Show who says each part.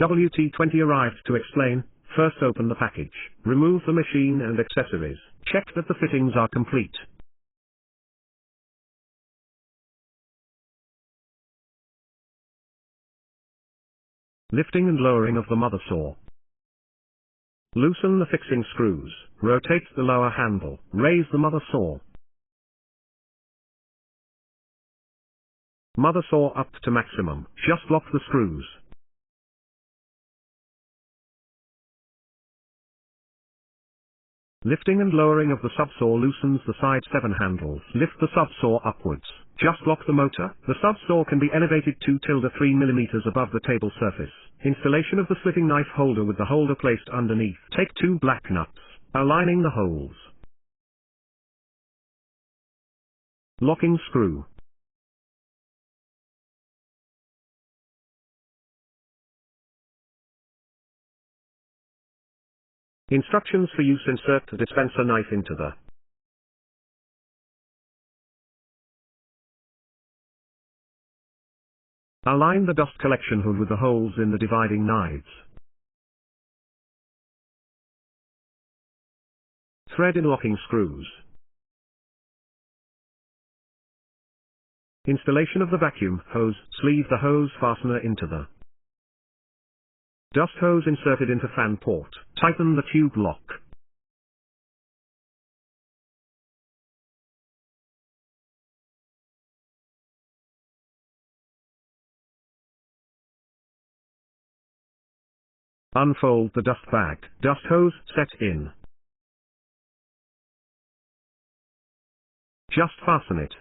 Speaker 1: WT20 arrived to explain. First open the package, remove the machine and accessories, check that the fittings are complete. Lifting and lowering of the mother saw. Loosen the fixing screws, rotate the lower handle, raise the mother saw. Mother saw up to maximum, just lock the screws. Lifting and lowering of the subsaw loosens the side 7 handles. Lift the subsaw upwards. Just lock the motor. The subsaw can be elevated 2-3 mm above the table surface. Installation of the slitting knife holder with the holder placed underneath. Take 2 black nuts, aligning the holes. Locking screw. Instructions for use: insert the dispenser knife into the align the dust collection hood with the holes in the dividing knives. Thread in locking screws. Installation of the vacuum hose. Sleeve the hose fastener into the dust hose inserted into fan port. Tighten the tube lock. Unfold the dust bag. Dust hose set in. Just fasten it.